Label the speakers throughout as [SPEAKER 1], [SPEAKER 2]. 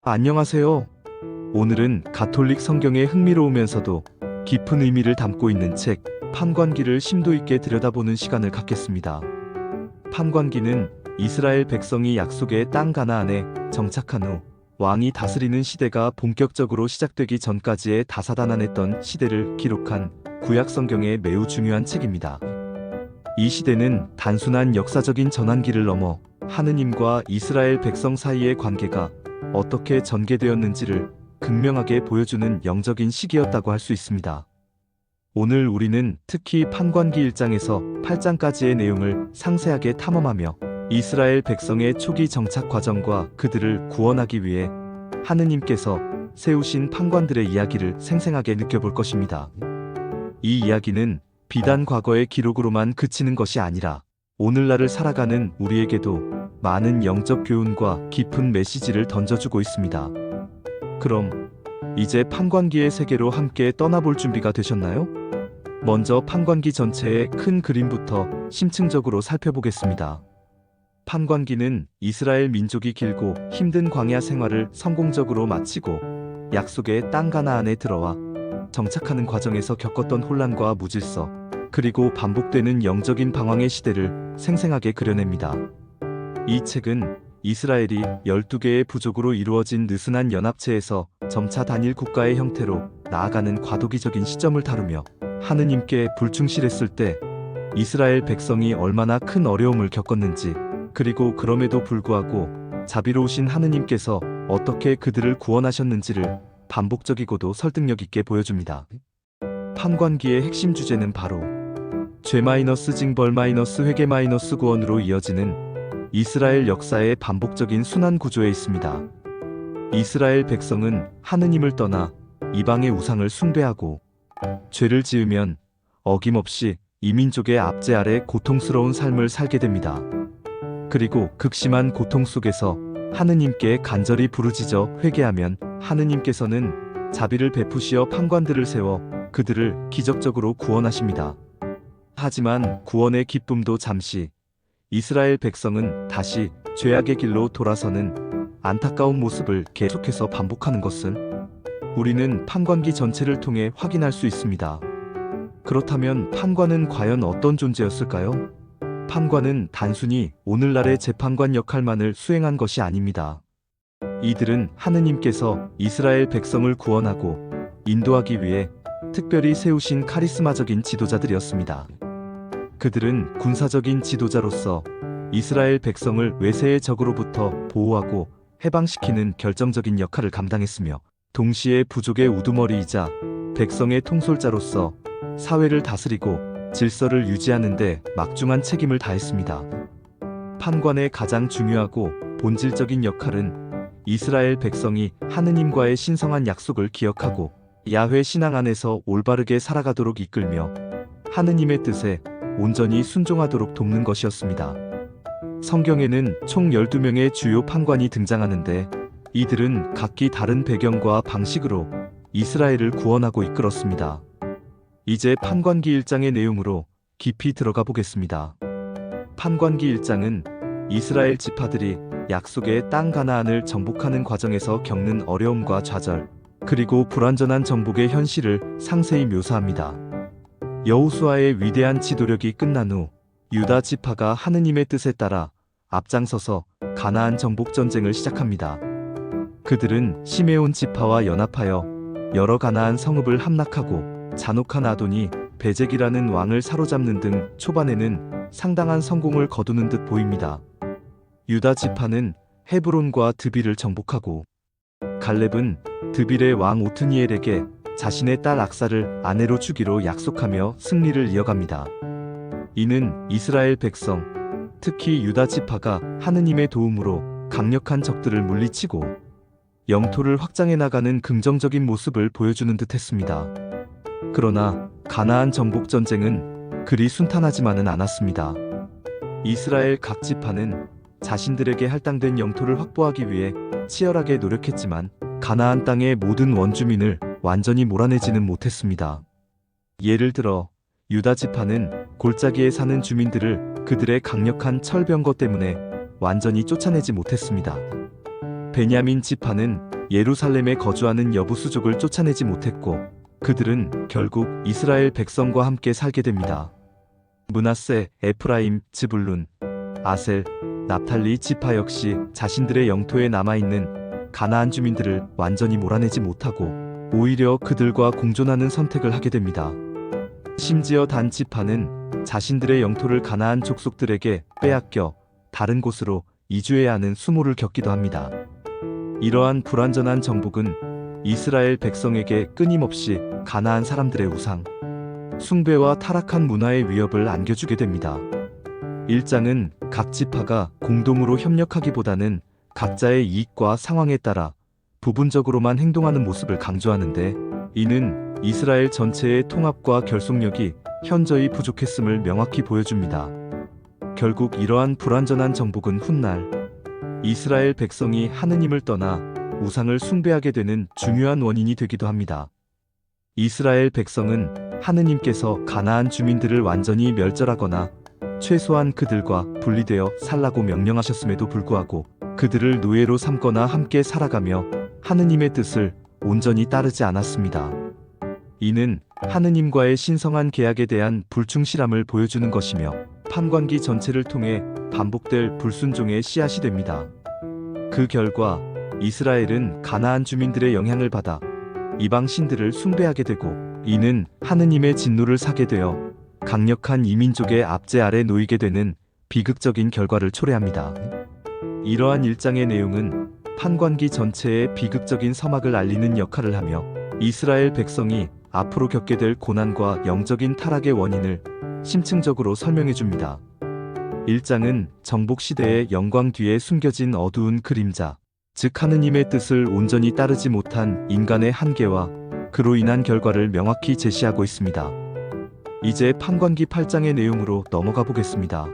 [SPEAKER 1] 안녕하세요. 오늘은 가톨릭 성경의 흥미로우면서도 깊은 의미를 담고 있는 책 판관기를 심도 있게 들여다보는 시간을 갖겠습니다. 판관기는 이스라엘 백성이 약속의 땅 가나안에 정착한 후 왕이 다스리는 시대가 본격적으로 시작되기 전까지의 다사다난했던 시대를 기록한 구약 성경의 매우 중요한 책입니다. 이 시대는 단순한 역사적인 전환기를 넘어 하느님과 이스라엘 백성 사이의 관계가 어떻게 전개되었는지를 극명하게 보여주는 영적인 시기였다고 할 수 있습니다. 오늘 우리는 특히 판관기 1장에서 8장까지의 내용을 상세하게 탐험하며 이스라엘 백성의 초기 정착 과정과 그들을 구원하기 위해 하느님께서 세우신 판관들의 이야기를 생생하게 느껴볼 것입니다. 이 이야기는 비단 과거의 기록으로만 그치는 것이 아니라 오늘날을 살아가는 우리에게도 많은 영적 교훈과 깊은 메시지를 던져주고 있습니다. 그럼 이제 판관기의 세계로 함께 떠나볼 준비가 되셨나요? 먼저 판관기 전체의 큰 그림부터 심층적으로 살펴보겠습니다. 판관기는 이스라엘 민족이 길고 힘든 광야 생활을 성공적으로 마치고 약속의 땅 가나안에 들어와 정착하는 과정에서 겪었던 혼란과 무질서, 그리고 반복되는 영적인 방황의 시대를 생생하게 그려냅니다. 이 책은 이스라엘이 12개의 부족으로 이루어진 느슨한 연합체에서 점차 단일 국가의 형태로 나아가는 과도기적인 시점을 다루며 하느님께 불충실했을 때 이스라엘 백성이 얼마나 큰 어려움을 겪었는지, 그리고 그럼에도 불구하고 자비로우신 하느님께서 어떻게 그들을 구원하셨는지를 반복적이고도 설득력 있게 보여줍니다. 판관기의 핵심 주제는 바로 죄-징벌- 회개- 구원으로 이어지는 이스라엘 역사의 반복적인 순환 구조에 있습니다. 이스라엘 백성은 하느님을 떠나 이방의 우상을 숭배하고 죄를 지으면 어김없이 이민족의 압제 아래 고통스러운 삶을 살게 됩니다. 그리고 극심한 고통 속에서 하느님께 간절히 부르짖어 회개하면 하느님께서는 자비를 베푸시어 판관들을 세워 그들을 기적적으로 구원하십니다. 하지만 구원의 기쁨도 잠시, 이스라엘 백성은 다시 죄악의 길로 돌아서는 안타까운 모습을 계속해서 반복하는 것을 우리는 판관기 전체를 통해 확인할 수 있습니다. 그렇다면 판관은 과연 어떤 존재였을까요? 판관은 단순히 오늘날의 재판관 역할만을 수행한 것이 아닙니다. 이들은 하느님께서 이스라엘 백성을 구원하고 인도하기 위해 특별히 세우신 카리스마적인 지도자들이었습니다. 그들은 군사적인 지도자로서 이스라엘 백성을 외세의 적으로부터 보호하고 해방시키는 결정적인 역할을 감당했으며, 동시에 부족의 우두머리이자 백성의 통솔자로서 사회를 다스리고 질서를 유지하는 데 막중한 책임을 다했습니다. 판관의 가장 중요하고 본질적인 역할은 이스라엘 백성이 하느님과의 신성한 약속을 기억하고 야훼 신앙 안에서 올바르게 살아가도록 이끌며 하느님의 뜻에 온전히 순종하도록 돕는 것이었습니다. 성경에는 총 12명의 주요 판관이 등장하는데 이들은 각기 다른 배경과 방식으로 이스라엘을 구원하고 이끌었습니다. 이제 판관기 1장의 내용으로 깊이 들어가 보겠습니다. 판관기 1장은 이스라엘 지파들이 약속의 땅 가나안을 정복하는 과정에서 겪는 어려움과 좌절, 그리고 불완전한 정복의 현실을 상세히 묘사합니다. 여호수아의 위대한 지도력이 끝난 후 유다 지파가 하느님의 뜻에 따라 앞장서서 가나안 정복 전쟁을 시작합니다. 그들은 시메온 지파와 연합하여 여러 가나안 성읍을 함락하고 잔혹한 아도니 베zek이라는 왕을 사로잡는 등 초반에는 상당한 성공을 거두는 듯 보입니다. 유다 지파는 헤브론과 드빌을 정복하고 갈렙은 드빌의 왕 오트니엘에게 자신의 딸 악사를 아내로 주기로 약속하며 승리를 이어갑니다. 이는 이스라엘 백성, 특히 유다 지파가 하느님의 도움으로 강력한 적들을 물리치고 영토를 확장해 나가는 긍정적인 모습을 보여주는 듯 했습니다. 그러나 가나안 정복 전쟁은 그리 순탄하지만은 않았습니다. 이스라엘 각 지파는 자신들에게 할당된 영토를 확보하기 위해 치열하게 노력했지만 가나안 땅의 모든 원주민을 완전히 몰아내지는 못했습니다. 예를 들어 유다 지파는 골짜기에 사는 주민들을 그들의 강력한 철병거 때문에 완전히 쫓아내지 못했습니다. 베냐민 지파는 예루살렘에 거주하는 여부수족을 쫓아내지 못했고 그들은 결국 이스라엘 백성과 함께 살게 됩니다. 므낫세, 에프라임, 즈불룬, 아셀, 납탈리 지파 역시 자신들의 영토에 남아있는 가나안 주민들을 완전히 몰아내지 못하고 오히려 그들과 공존하는 선택을 하게 됩니다. 심지어 단 지파는 자신들의 영토를 가나안 족속들에게 빼앗겨 다른 곳으로 이주해야 하는 수모를 겪기도 합니다. 이러한 불완전한 정복은 이스라엘 백성에게 끊임없이 가나안 사람들의 우상, 숭배와 타락한 문화의 위협을 안겨주게 됩니다. 1장은 각 지파가 공동으로 협력하기보다는 각자의 이익과 상황에 따라 부분적으로만 행동하는 모습을 강조하는데, 이는 이스라엘 전체의 통합과 결속력이 현저히 부족했음을 명확히 보여줍니다. 결국 이러한 불완전한 정복은 훗날 이스라엘 백성이 하느님을 떠나 우상을 숭배하게 되는 중요한 원인이 되기도 합니다. 이스라엘 백성은 하느님께서 가나안 주민들을 완전히 멸절하거나 최소한 그들과 분리되어 살라고 명령하셨음에도 불구하고 그들을 노예로 삼거나 함께 살아가며 하느님의 뜻을 온전히 따르지 않았습니다. 이는 하느님과의 신성한 계약에 대한 불충실함을 보여주는 것이며 판관기 전체를 통해 반복될 불순종의 씨앗이 됩니다. 그 결과 이스라엘은 가나안 주민들의 영향을 받아 이방 신들을 숭배하게 되고, 이는 하느님의 진노를 사게 되어 강력한 이민족의 압제 아래 놓이게 되는 비극적인 결과를 초래합니다. 이러한 1장의 내용은 판관기 전체의 비극적인 서막을 알리는 역할을 하며 이스라엘 백성이 앞으로 겪게 될 고난과 영적인 타락의 원인을 심층적으로 설명해 줍니다. 1장은 정복 시대의 영광 뒤에 숨겨진 어두운 그림자, 즉 하느님의 뜻을 온전히 따르지 못한 인간의 한계와 그로 인한 결과를 명확히 제시하고 있습니다. 이제 판관기 8장의 내용으로 넘어가 보겠습니다.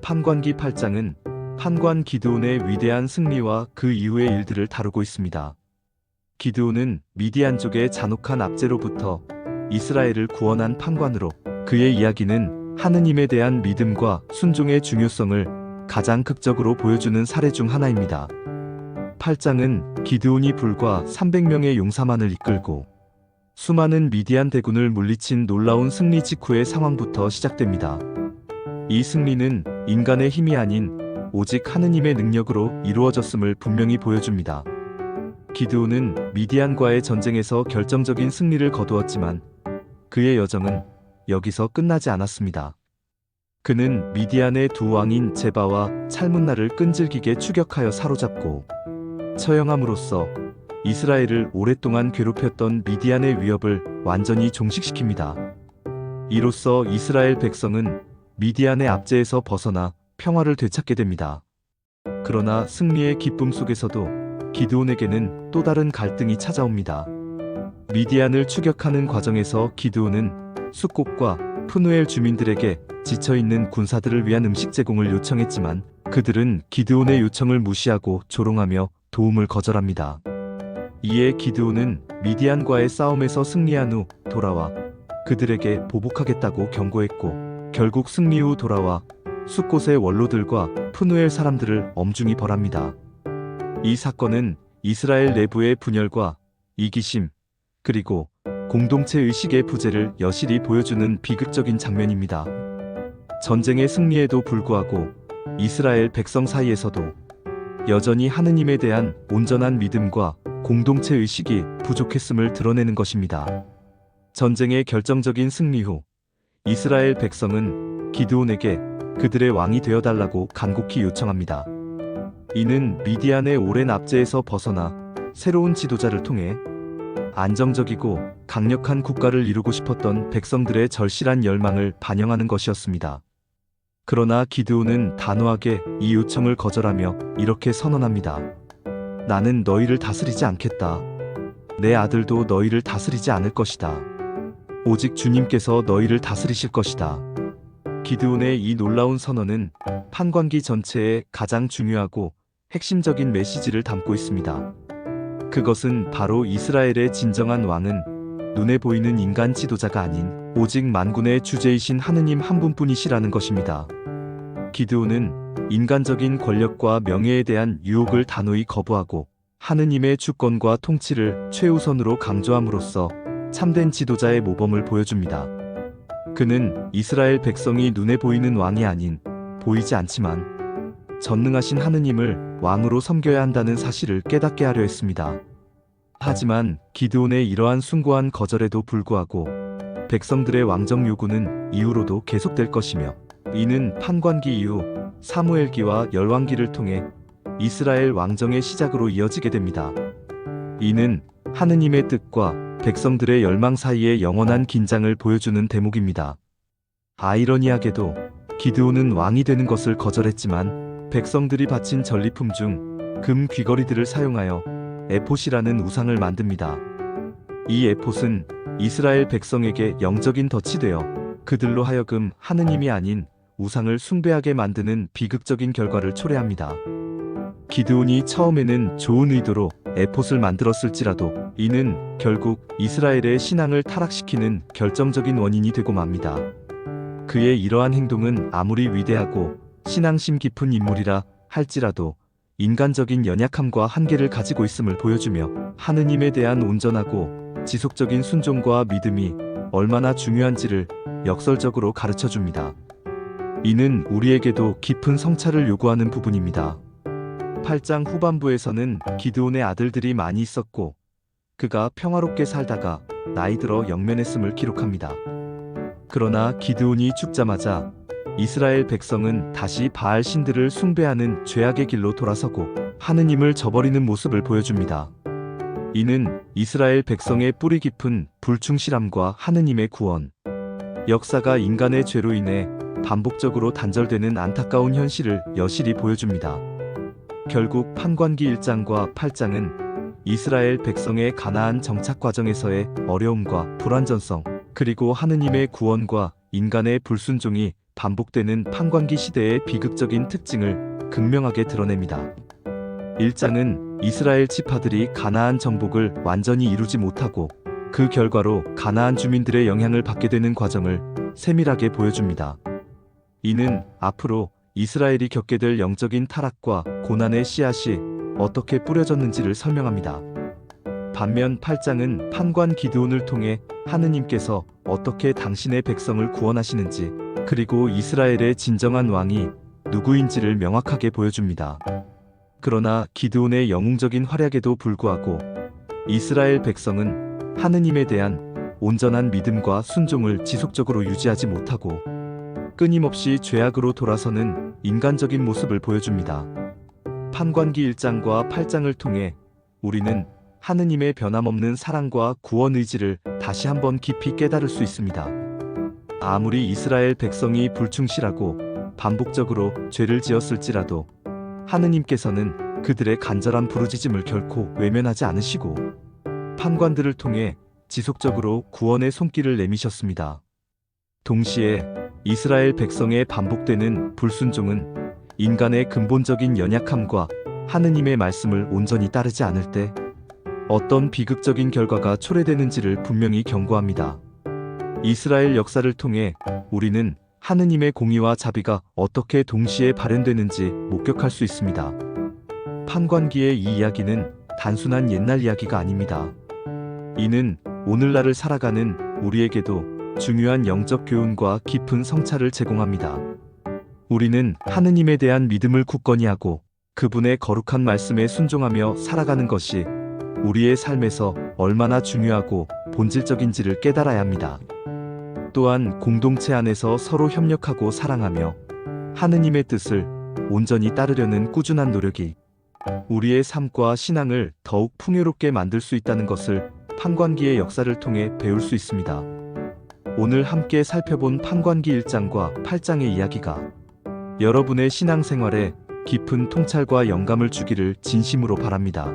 [SPEAKER 1] 판관기 8장은 판관 기드온의 위대한 승리와 그 이후의 일들을 다루고 있습니다. 기드온은 미디안족의 잔혹한 압제로부터 이스라엘을 구원한 판관으로, 그의 이야기는 하느님에 대한 믿음과 순종의 중요성을 가장 극적으로 보여주는 사례 중 하나입니다. 8장은 기드온이 불과 300명의 용사만을 이끌고 수많은 미디안 대군을 물리친 놀라운 승리 직후의 상황부터 시작됩니다. 이 승리는 인간의 힘이 아닌 오직 하느님의 능력으로 이루어졌음을 분명히 보여줍니다. 기드온은 미디안과의 전쟁에서 결정적인 승리를 거두었지만 그의 여정은 여기서 끝나지 않았습니다. 그는 미디안의 두 왕인 제바와 찰문나를 끈질기게 추격하여 사로잡고 처형함으로써 이스라엘을 오랫동안 괴롭혔던 미디안의 위협을 완전히 종식시킵니다. 이로써 이스라엘 백성은 미디안의 압제에서 벗어나 평화를 되찾게 됩니다. 그러나 승리의 기쁨 속에서도 기드온에게는 또 다른 갈등이 찾아옵니다. 미디안을 추격하는 과정에서 기드온은 숫곳과 푸누엘 주민들에게 지쳐있는 군사들을 위한 음식 제공을 요청했지만 그들은 기드온의 요청을 무시하고 조롱하며 도움을 거절합니다. 이에 기드온은 미디안과의 싸움에서 승리한 후 돌아와 그들에게 보복하겠다고 경고했고, 결국 승리 후 돌아와 숫곳의 원로들과 푸누엘 사람들을 엄중히 벌합니다. 이 사건은 이스라엘 내부의 분열과 이기심, 그리고 공동체 의식의 부재를 여실히 보여주는 비극적인 장면입니다. 전쟁의 승리에도 불구하고 이스라엘 백성 사이에서도 여전히 하느님에 대한 온전한 믿음과 공동체 의식이 부족했음을 드러내는 것입니다. 전쟁의 결정적인 승리 후 이스라엘 백성은 기드온에게 그들의 왕이 되어달라고 간곡히 요청합니다. 이는 미디안의 오랜 압제에서 벗어나 새로운 지도자를 통해 안정적이고 강력한 국가를 이루고 싶었던 백성들의 절실한 열망을 반영하는 것이었습니다. 그러나 기드온은 단호하게 이 요청을 거절하며 이렇게 선언합니다. 나는 너희를 다스리지 않겠다. 내 아들도 너희를 다스리지 않을 것이다. 오직 주님께서 너희를 다스리실 것이다. 기드온의 이 놀라운 선언은 판관기 전체에 가장 중요하고 핵심적인 메시지를 담고 있습니다. 그것은 바로 이스라엘의 진정한 왕은 눈에 보이는 인간 지도자가 아닌 오직 만군의 주제이신 하느님 한 분뿐이시라는 것입니다. 기드온은 인간적인 권력과 명예에 대한 유혹을 단호히 거부하고 하느님의 주권과 통치를 최우선으로 강조함으로써 참된 지도자의 모범을 보여줍니다. 그는 이스라엘 백성이 눈에 보이는 왕이 아닌, 보이지 않지만 전능하신 하느님을 왕으로 섬겨야 한다는 사실을 깨닫게 하려 했습니다. 하지만 기드온의 이러한 숭고한 거절에도 불구하고 백성들의 왕정 요구는 이후로도 계속될 것이며, 이는 판관기 이후 사무엘기와 열왕기를 통해 이스라엘 왕정의 시작으로 이어지게 됩니다. 이는 하느님의 뜻과 백성들의 열망 사이의 영원한 긴장을 보여주는 대목입니다. 아이러니하게도 기드온은 왕이 되는 것을 거절했지만 백성들이 바친 전리품 중 금 귀걸이들을 사용하여 에봇이라는 우상을 만듭니다. 이 에봇은 이스라엘 백성에게 영적인 덫이 되어 그들로 하여금 하느님이 아닌 우상을 숭배하게 만드는 비극적인 결과를 초래합니다. 기드온이 처음에는 좋은 의도로 에봇을 만들었을지라도 이는 결국 이스라엘의 신앙을 타락시키는 결정적인 원인이 되고 맙니다. 그의 이러한 행동은 아무리 위대하고 신앙심 깊은 인물이라 할지라도 인간적인 연약함과 한계를 가지고 있음을 보여주며 하느님에 대한 온전하고 지속적인 순종과 믿음이 얼마나 중요한지를 역설적으로 가르쳐줍니다. 이는 우리에게도 깊은 성찰을 요구하는 부분입니다. 8장 후반부에서는 기드온의 아들들이 많이 있었고 그가 평화롭게 살다가 나이 들어 영면했음을 기록합니다. 그러나 기드온이 죽자마자 이스라엘 백성은 다시 바알 신들을 숭배하는 죄악의 길로 돌아서고 하느님을 저버리는 모습을 보여줍니다. 이는 이스라엘 백성의 뿌리 깊은 불충실함과 하느님의 구원, 역사가 인간의 죄로 인해 반복적으로 단절되는 안타까운 현실을 여실히 보여줍니다. 결국 판관기 1장과 8장은 이스라엘 백성의 가나안 정착 과정에서의 어려움과 불완전성, 그리고 하느님의 구원과 인간의 불순종이 반복되는 판관기 시대의 비극적인 특징을 극명하게 드러냅니다. 1장은 이스라엘 지파들이 가나안 정복을 완전히 이루지 못하고 그 결과로 가나안 주민들의 영향을 받게 되는 과정을 세밀하게 보여줍니다. 이는 앞으로 이스라엘이 겪게 될 영적인 타락과 고난의 씨앗이 어떻게 뿌려졌는지를 설명합니다. 반면 8장은 판관 기드온을 통해 하느님께서 어떻게 당신의 백성을 구원하시는지, 그리고 이스라엘의 진정한 왕이 누구인지를 명확하게 보여줍니다. 그러나 기드온의 영웅적인 활약에도 불구하고 이스라엘 백성은 하느님에 대한 온전한 믿음과 순종을 지속적으로 유지하지 못하고 끊임없이 죄악으로 돌아서는 인간적인 모습을 보여줍니다. 판관기 1장과 8장을 통해 우리는 하느님의 변함없는 사랑과 구원 의지를 다시 한번 깊이 깨달을 수 있습니다. 아무리 이스라엘 백성이 불충실하고 반복적으로 죄를 지었을지라도 하느님께서는 그들의 간절한 부르짖음을 결코 외면하지 않으시고 판관들을 통해 지속적으로 구원의 손길을 내미셨습니다. 동시에 이스라엘 백성의 반복되는 불순종은 인간의 근본적인 연약함과 하느님의 말씀을 온전히 따르지 않을 때 어떤 비극적인 결과가 초래되는지를 분명히 경고합니다. 이스라엘 역사를 통해 우리는 하느님의 공의와 자비가 어떻게 동시에 발현되는지 목격할 수 있습니다. 판관기의 이 이야기는 단순한 옛날 이야기가 아닙니다. 이는 오늘날을 살아가는 우리에게도 중요한 영적 교훈과 깊은 성찰을 제공합니다. 우리는 하느님에 대한 믿음을 굳건히 하고 그분의 거룩한 말씀에 순종하며 살아가는 것이 우리의 삶에서 얼마나 중요하고 본질적인지를 깨달아야 합니다. 또한 공동체 안에서 서로 협력하고 사랑하며 하느님의 뜻을 온전히 따르려는 꾸준한 노력이 우리의 삶과 신앙을 더욱 풍요롭게 만들 수 있다는 것을 판관기의 역사를 통해 배울 수 있습니다. 오늘 함께 살펴본 판관기 1장과 8장의 이야기가 여러분의 신앙생활에 깊은 통찰과 영감을 주기를 진심으로 바랍니다.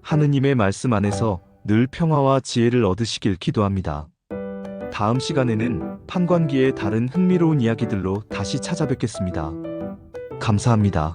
[SPEAKER 1] 하느님의 말씀 안에서 늘 평화와 지혜를 얻으시길 기도합니다. 다음 시간에는 판관기의 다른 흥미로운 이야기들로 다시 찾아뵙겠습니다. 감사합니다.